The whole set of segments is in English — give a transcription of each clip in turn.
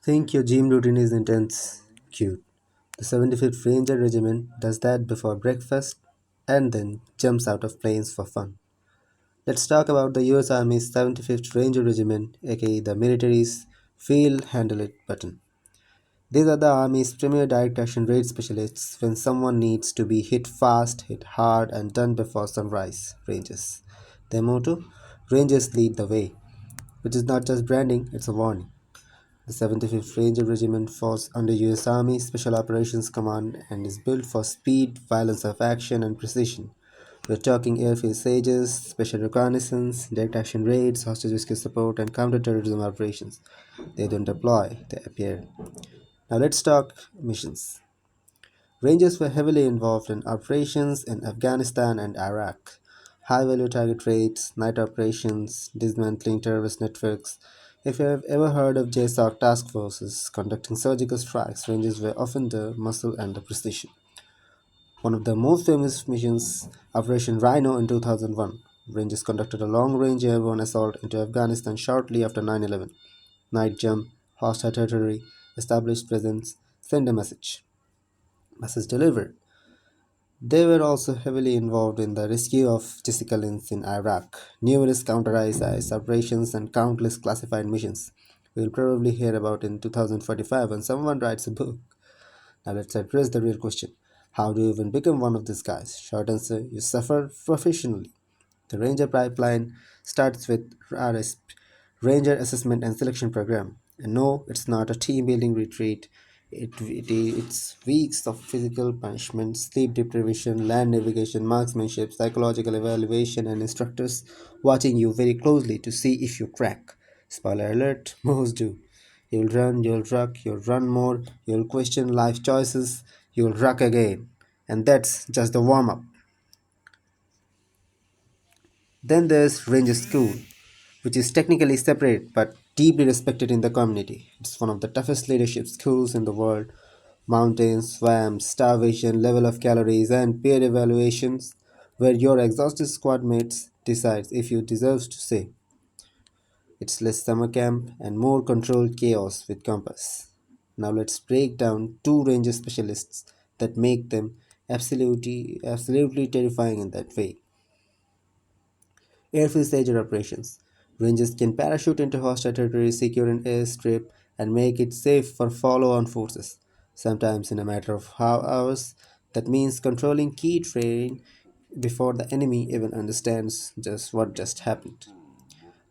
Think your gym routine is intense. Cute. The 75th Ranger Regiment does that before breakfast and then jumps out of planes for fun. Let's talk about the US Army's 75th Ranger Regiment, aka the military's Field Handle It button. These are the Army's premier direct action raid specialists when someone needs to be hit fast, hit hard, and done before sunrise. Rangers. Their motto? Rangers lead the way, which is not just branding, it's a warning. The 75th Ranger Regiment falls under US Army Special Operations Command and is built for speed, violence of action, and precision. We're talking airfield sieges, special reconnaissance, direct action raids, hostage rescue support, and counter-terrorism operations. They don't deploy, they appear. Now let's talk missions. Rangers were heavily involved in operations in Afghanistan and Iraq. High value target raids, night operations, dismantling terrorist networks. If you have ever heard of JSOC task forces conducting surgical strikes, Rangers were often the muscle and the precision. One of the most famous missions, Operation Rhino in 2001, Rangers conducted a long range airborne assault into Afghanistan shortly after 9/11. Night jump, hostile territory, established presence, send a message. Message delivered. They were also heavily involved in the rescue of Jessica Lynch in Iraq, numerous counter-ISIS operations, and countless classified missions. We'll probably hear about in 2045 when someone writes a book. Now let's address the real question. How do you even become one of these guys? Short answer, you suffer professionally. The Ranger pipeline starts with RASP, Ranger Assessment and Selection Program. And no, it's not a team building retreat. It's weeks of physical punishment, sleep deprivation, land navigation, marksmanship, psychological evaluation, and instructors watching you very closely to see if you crack. Spoiler alert, most do. You'll run, you'll ruck, you'll run more, you'll question life choices, you'll ruck again. And that's just the warm up. Then there's Ranger School, which is technically separate but deeply respected in the community. It's one of the toughest leadership schools in the world. Mountains, swamps, starvation, level of calories, and peer evaluations, where your exhausted squad mates decides if you deserve to stay. It's less summer camp and more controlled chaos with compass. Now let's break down two ranger specialists that make them absolutely terrifying in that way. Airfield Sager operations. Rangers can parachute into hostile territory, secure an airstrip, and make it safe for follow on forces, sometimes in a matter of hours. That means controlling key terrain before the enemy even understands just what just happened.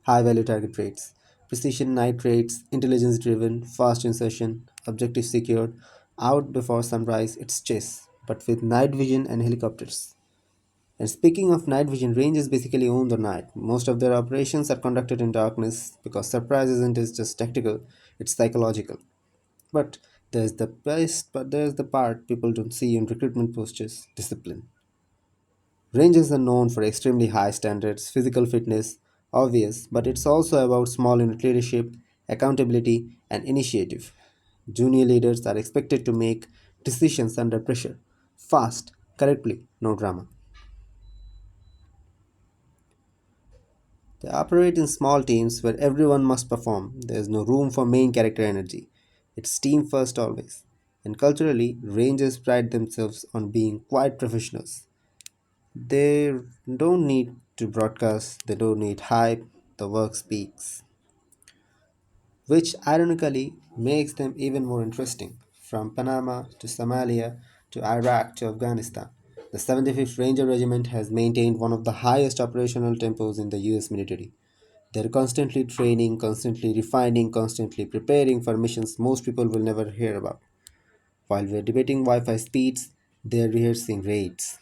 High value target rates. Precision night raids, intelligence driven, fast insertion, objective secured, out before sunrise, it's chase, but with night vision and helicopters. And speaking of night vision, Rangers basically own the night. Most of their operations are conducted in darkness because surprise isn't just tactical, it's psychological. But there's the part people don't see in recruitment postures, discipline. Rangers are known for extremely high standards, physical fitness, obvious, but it's also about small unit leadership, accountability, and initiative. Junior leaders are expected to make decisions under pressure, fast, correctly, no drama. They operate in small teams where everyone must perform. There's no room for main character energy. It's team first always. And culturally, Rangers pride themselves on being quiet professionals. They don't need to broadcast, they don't need hype, the work speaks. Which ironically makes them even more interesting. From Panama to Somalia to Iraq to Afghanistan, the 75th Ranger Regiment has maintained one of the highest operational tempos in the US military. They're constantly training, constantly refining, constantly preparing for missions most people will never hear about. While we're debating Wi Fi speeds, they're rehearsing raids.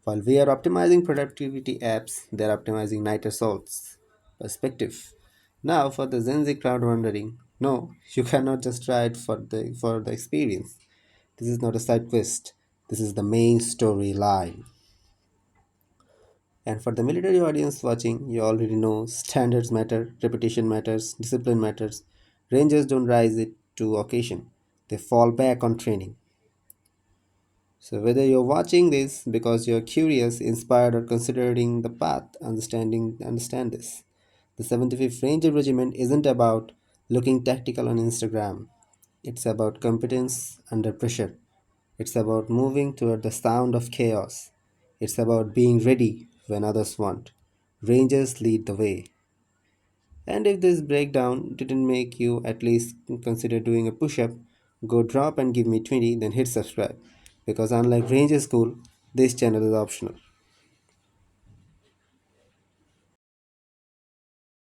While we are optimizing productivity apps, they're optimizing night assaults. Perspective. Now for the Gen Z crowd wondering, no, you cannot just try it for the experience. This is not a side quest. This is the main storyline. And for the military audience watching, you already know standards matter, repetition matters, discipline matters. Rangers don't rise it to occasion. They fall back on training. So whether you're watching this because you're curious, inspired, or considering the path, understand this. The 75th Ranger Regiment isn't about looking tactical on Instagram. It's about competence under pressure. It's about moving toward the sound of chaos. It's about being ready when others want. Rangers lead the way. And if this breakdown didn't make you at least consider doing a push up, go drop and give me 20, then hit subscribe. Because unlike Ranger School, this channel is optional.